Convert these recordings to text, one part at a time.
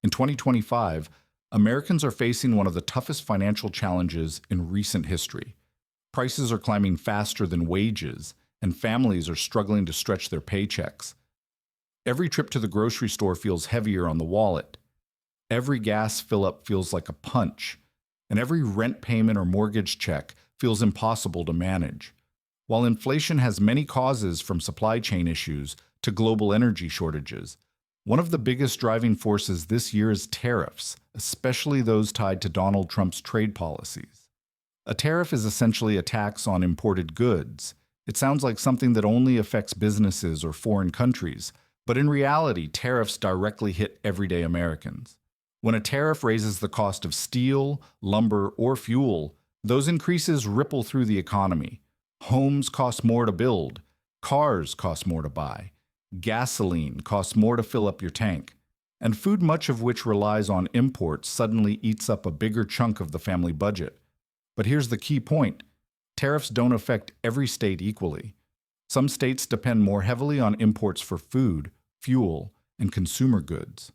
In 2025, Americans are facing one of the toughest financial challenges in recent history. Prices are climbing faster than wages, and families are struggling to stretch their paychecks. Every trip to the grocery store feels heavier on the wallet. Every gas fill-up feels like a punch, and every rent payment or mortgage check feels impossible to manage. While inflation has many causes, from supply chain issues to global energy shortages, one of the biggest driving forces this year is tariffs, especially those tied to Donald Trump's trade policies. A tariff is essentially a tax on imported goods. It sounds like something that only affects businesses or foreign countries, but in reality, tariffs directly hit everyday Americans. When a tariff raises the cost of steel, lumber, or fuel, those increases ripple through the economy. Homes cost more to build, cars cost more to buy, gasoline costs more to fill up your tank, and food, much of which relies on imports, suddenly eats up a bigger chunk of the family budget. But here's the key point. Tariffs don't affect every state equally. Some states depend more heavily on imports for food, fuel, and consumer goods.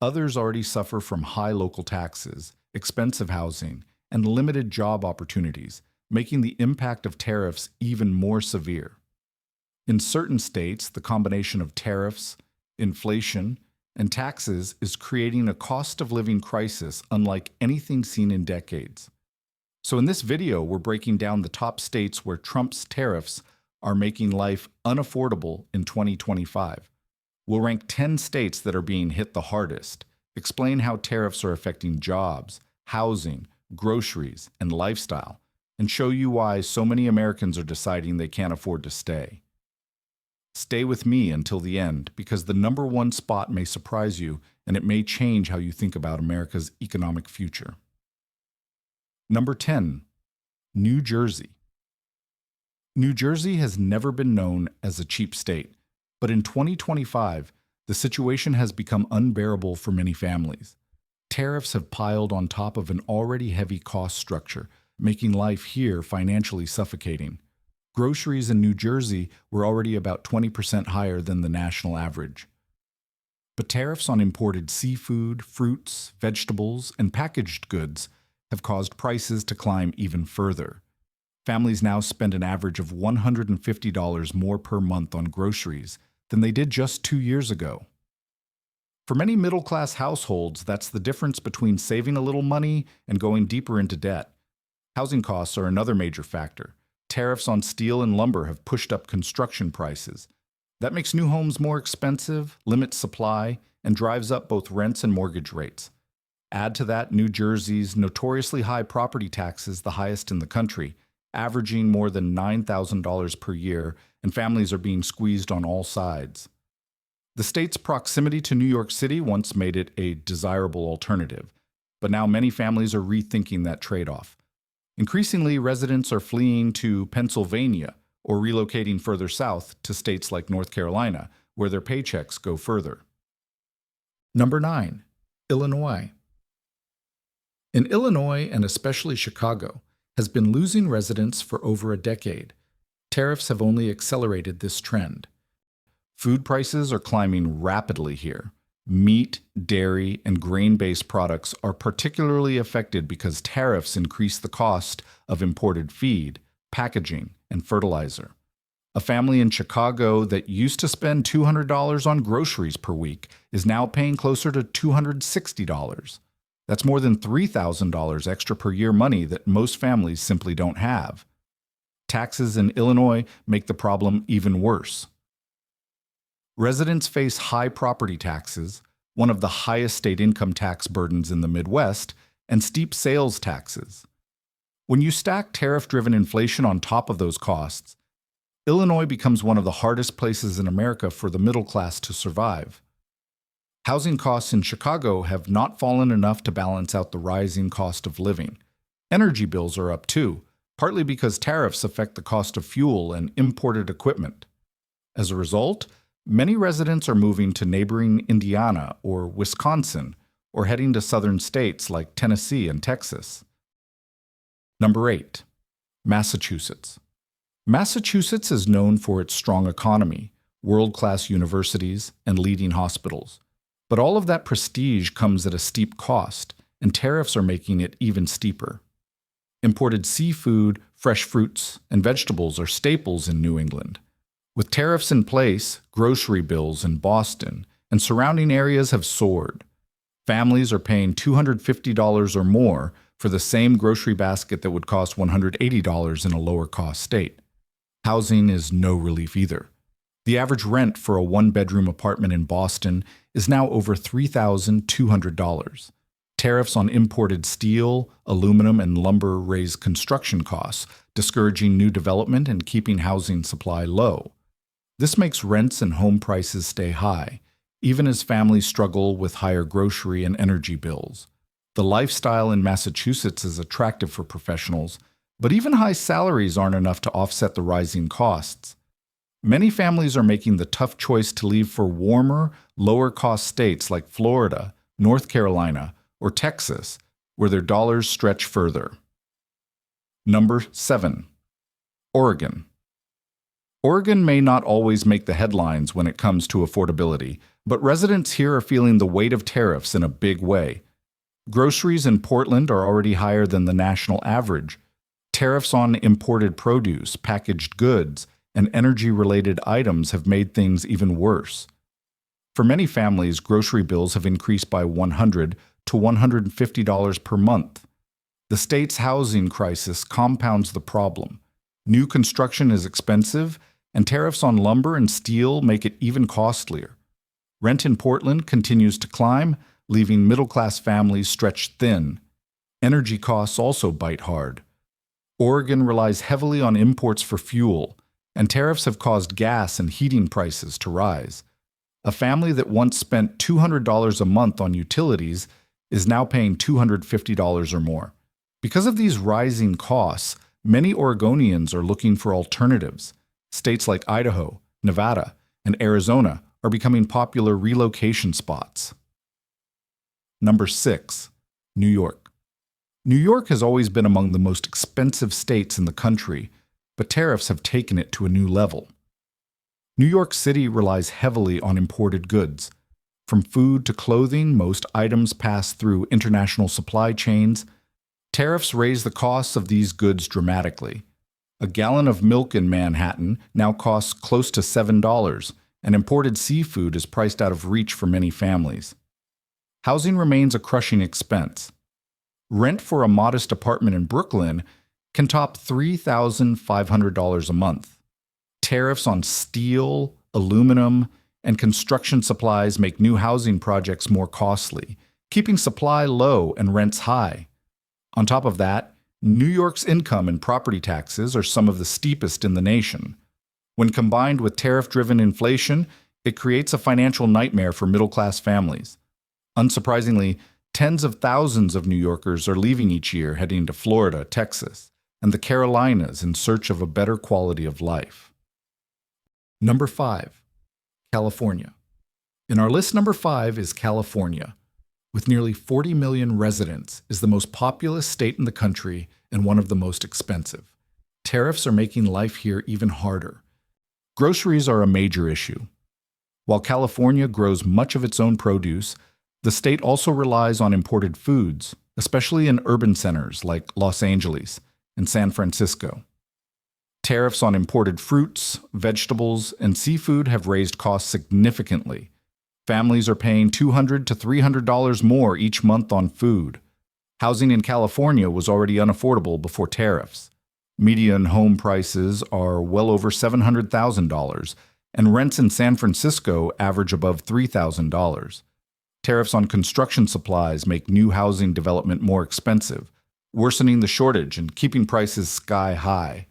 Others already suffer from high local taxes, expensive housing, and limited job opportunities, making the impact of tariffs even more severe. In certain states, the combination of tariffs, inflation, and taxes is creating a cost of living crisis unlike anything seen in decades. So in this video, we're breaking down the top states where Trump's tariffs are making life unaffordable in 2025. We'll rank 10 states that are being hit the hardest, explain how tariffs are affecting jobs, housing, groceries, and lifestyle, and show you why so many Americans are deciding they can't afford to stay. Stay with me until the end, because the number one spot may surprise you, and it may change how you think about America's economic future. Number 10. New Jersey. New Jersey has never been known as a cheap state, but in 2025, the situation has become unbearable for many families. Tariffs have piled on top of an already heavy cost structure, making life here financially suffocating. Groceries in New Jersey were already about 20% higher than the national average. But tariffs on imported seafood, fruits, vegetables, and packaged goods have caused prices to climb even further. Families now spend an average of $150 more per month on groceries than they did just 2 years ago. For many middle-class households, that's the difference between saving a little money and going deeper into debt. Housing costs are another major factor. Tariffs on steel and lumber have pushed up construction prices. That makes new homes more expensive, limits supply, and drives up both rents and mortgage rates. Add to that New Jersey's notoriously high property taxes, the highest in the country, averaging more than $9,000 per year, and families are being squeezed on all sides. The state's proximity to New York City once made it a desirable alternative, but now many families are rethinking that trade-off. Increasingly, residents are fleeing to Pennsylvania or relocating further south to states like North Carolina, where their paychecks go further. Number 9. Illinois. In Illinois, and especially Chicago, has been losing residents for over a decade. Tariffs have only accelerated this trend. Food prices are climbing rapidly here. Meat, dairy, and grain-based products are particularly affected because tariffs increase the cost of imported feed, packaging, and fertilizer. A family in Chicago that used to spend $200 on groceries per week is now paying closer to $260. That's more than $3,000 extra per year, money that most families simply don't have. Taxes in Illinois make the problem even worse. Residents face high property taxes, one of the highest state income tax burdens in the Midwest, and steep sales taxes. When you stack tariff-driven inflation on top of those costs, Illinois becomes one of the hardest places in America for the middle class to survive. Housing costs in Chicago have not fallen enough to balance out the rising cost of living. Energy bills are up too, partly because tariffs affect the cost of fuel and imported equipment. As a result, many residents are moving to neighboring Indiana or Wisconsin, or heading to southern states like Tennessee and Texas. Number 8. Massachusetts. Massachusetts is known for its strong economy, world-class universities, and leading hospitals. But all of that prestige comes at a steep cost, and tariffs are making it even steeper. Imported seafood, fresh fruits, and vegetables are staples in New England. With tariffs in place, grocery bills in Boston and surrounding areas have soared. Families are paying $250 or more for the same grocery basket that would cost $180 in a lower-cost state. Housing is no relief either. The average rent for a one-bedroom apartment in Boston is now over $3,200. Tariffs on imported steel, aluminum, and lumber raise construction costs, discouraging new development and keeping housing supply low. This makes rents and home prices stay high, even as families struggle with higher grocery and energy bills. The lifestyle in Massachusetts is attractive for professionals, but even high salaries aren't enough to offset the rising costs. Many families are making the tough choice to leave for warmer, lower-cost states like Florida, North Carolina, or Texas, where their dollars stretch further. Number 7. Oregon. Oregon may not always make the headlines when it comes to affordability, but residents here are feeling the weight of tariffs in a big way. Groceries in Portland are already higher than the national average. Tariffs on imported produce, packaged goods, and energy-related items have made things even worse. For many families, grocery bills have increased by $100 to $150 per month. The state's housing crisis compounds the problem. New construction is expensive, and tariffs on lumber and steel make it even costlier. Rent in Portland continues to climb, leaving middle-class families stretched thin. Energy costs also bite hard. Oregon relies heavily on imports for fuel, and tariffs have caused gas and heating prices to rise. A family that once spent $200 a month on utilities is now paying $250 or more. Because of these rising costs, many Oregonians are looking for alternatives. States like Idaho, Nevada, and Arizona are becoming popular relocation spots. Number 6. New York. New York has always been among the most expensive states in the country, but tariffs have taken it to a new level. New York City relies heavily on imported goods. From food to clothing, most items pass through international supply chains. Tariffs raise the costs of these goods dramatically. A gallon of milk in Manhattan now costs close to $7, and imported seafood is priced out of reach for many families. Housing remains a crushing expense. Rent for a modest apartment in Brooklyn can top $3,500 a month. Tariffs on steel, aluminum, and construction supplies make new housing projects more costly, keeping supply low and rents high. On top of that, New York's income and property taxes are some of the steepest in the nation. When combined with tariff-driven inflation, it creates a financial nightmare for middle-class families. Unsurprisingly, tens of thousands of New Yorkers are leaving each year, heading to Florida, Texas, and the Carolinas in search of a better quality of life. Number 5. California. In our list, number 5 is California. With nearly 40 million residents, is the most populous state in the country and one of the most expensive. Tariffs are making life here even harder. Groceries are a major issue. While California grows much of its own produce, the state also relies on imported foods, especially in urban centers like Los Angeles and San Francisco. Tariffs on imported fruits, vegetables, and seafood have raised costs significantly. Families are paying $200 to $300 more each month on food. Housing in California was already unaffordable before tariffs. Median home prices are well over $700,000, and rents in San Francisco average above $3,000. Tariffs on construction supplies make new housing development more expensive, worsening the shortage and keeping prices sky high.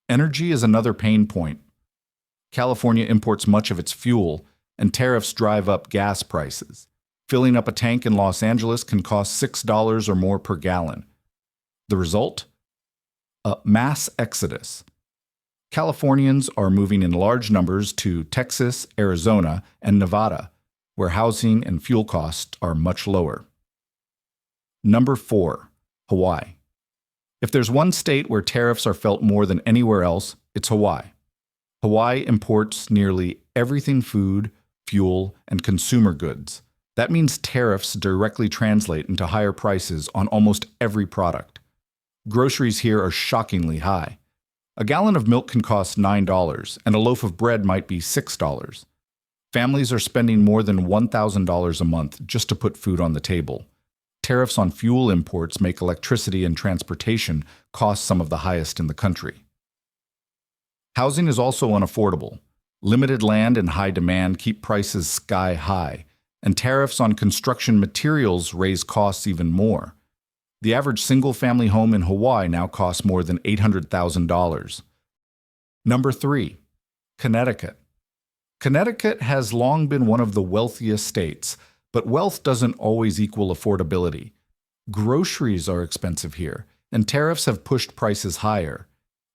Energy is another pain point. California imports much of its fuel, and tariffs drive up gas prices. Filling up a tank in Los Angeles can cost $6 or more per gallon. The result? A mass exodus. Californians are moving in large numbers to Texas, Arizona, and Nevada, where housing and fuel costs are much lower. Number 4. Hawaii. If there's one state where tariffs are felt more than anywhere else, it's Hawaii. Hawaii imports nearly everything food, fuel, and consumer goods. That means tariffs directly translate into higher prices on almost every product. Groceries here are shockingly high. A gallon of milk can cost $9, and a loaf of bread might be $6. Families are spending more than $1,000 a month just to put food on the table. Tariffs on fuel imports make electricity and transportation costs some of the highest in the country. Housing is also unaffordable. Limited land and high demand keep prices sky high, and tariffs on construction materials raise costs even more. The average single-family home in Hawaii now costs more than $800,000. Number 3. Connecticut. Connecticut has long been one of the wealthiest states, but wealth doesn't always equal affordability. Groceries are expensive here, and tariffs have pushed prices higher.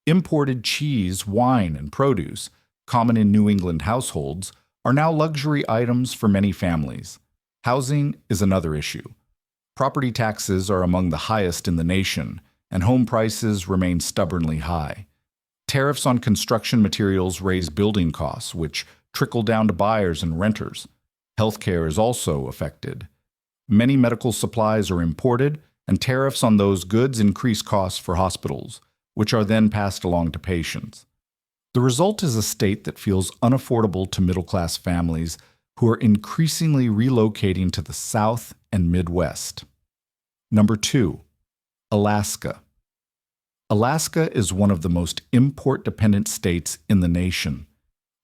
Imported cheese, wine, and produce, common in New England households, are now luxury items for many families. Housing is another issue. Property taxes are among the highest in the nation, and home prices remain stubbornly high. Tariffs on construction materials raise building costs, which trickle down to buyers and renters. Healthcare is also affected. Many medical supplies are imported, and tariffs on those goods increase costs for hospitals, which are then passed along to patients. The result is a state that feels unaffordable to middle-class families who are increasingly relocating to the South and Midwest. Number 2. Alaska. Alaska is one of the most import-dependent states in the nation.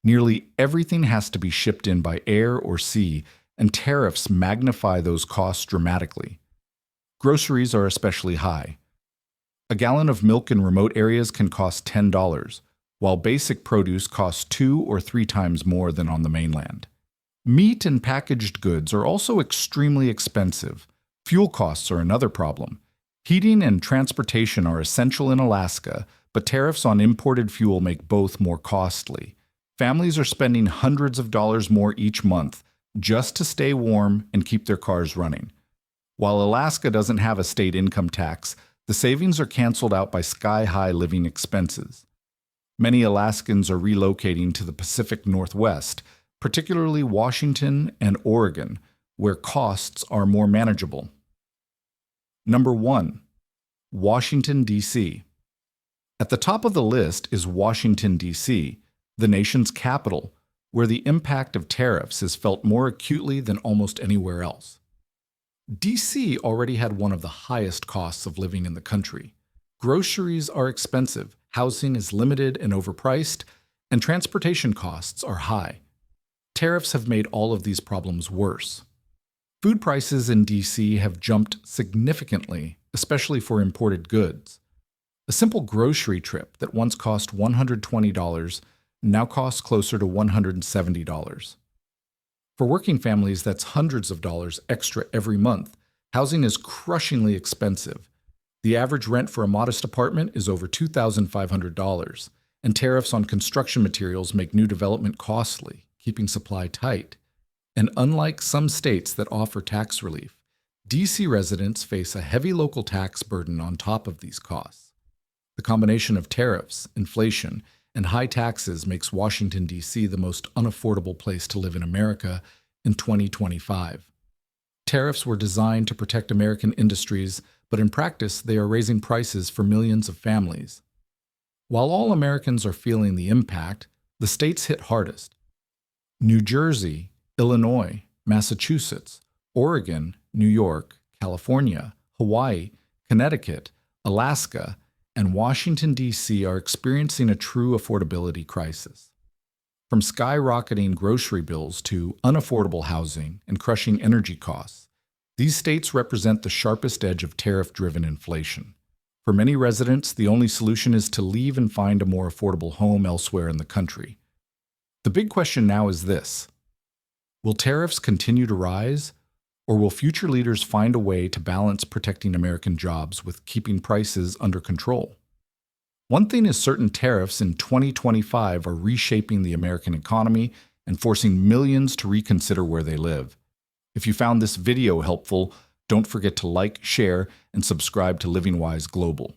Nearly everything has to be shipped in by air or sea, and tariffs magnify those costs dramatically. Groceries are especially high. A gallon of milk in remote areas can cost $10, while basic produce costs 2 or 3 times more than on the mainland. Meat and packaged goods are also extremely expensive. Fuel costs are another problem. Heating and transportation are essential in Alaska, but tariffs on imported fuel make both more costly. Families are spending hundreds of dollars more each month just to stay warm and keep their cars running. While Alaska doesn't have a state income tax, the savings are canceled out by sky-high living expenses. Many Alaskans are relocating to the Pacific Northwest, particularly Washington and Oregon, where costs are more manageable. Number 1. Washington, D.C. At the top of the list is Washington, D.C., the nation's capital, where the impact of tariffs is felt more acutely than almost anywhere else. D.C. already had one of the highest costs of living in the country. Groceries are expensive, housing is limited and overpriced, and transportation costs are high. Tariffs have made all of these problems worse. Food prices in D.C. have jumped significantly, especially for imported goods. A simple grocery trip that once cost $120 now costs closer to $170. For working families, that's hundreds of dollars extra every month. Housing is crushingly expensive. The average rent for a modest apartment is over $2,500, and tariffs on construction materials make new development costly, keeping supply tight. And unlike some states that offer tax relief, D.C. residents face a heavy local tax burden on top of these costs. The combination of tariffs, inflation, and high taxes makes Washington, D.C. the most unaffordable place to live in America in 2025. Tariffs were designed to protect American industries, but in practice, they are raising prices for millions of families. While all Americans are feeling the impact, the states hit hardest. New Jersey, Illinois, Massachusetts, Oregon, New York, California, Hawaii, Connecticut, Alaska, and Washington, D.C. are experiencing a true affordability crisis. From skyrocketing grocery bills to unaffordable housing and crushing energy costs, these states represent the sharpest edge of tariff-driven inflation. For many residents, the only solution is to leave and find a more affordable home elsewhere in the country. The big question now is this: will tariffs continue to rise, or will future leaders find a way to balance protecting American jobs with keeping prices under control? One thing is certain: tariffs in 2025 are reshaping the American economy and forcing millions to reconsider where they live. If you found this video helpful, don't forget to like, share, and subscribe to Living Wise Global.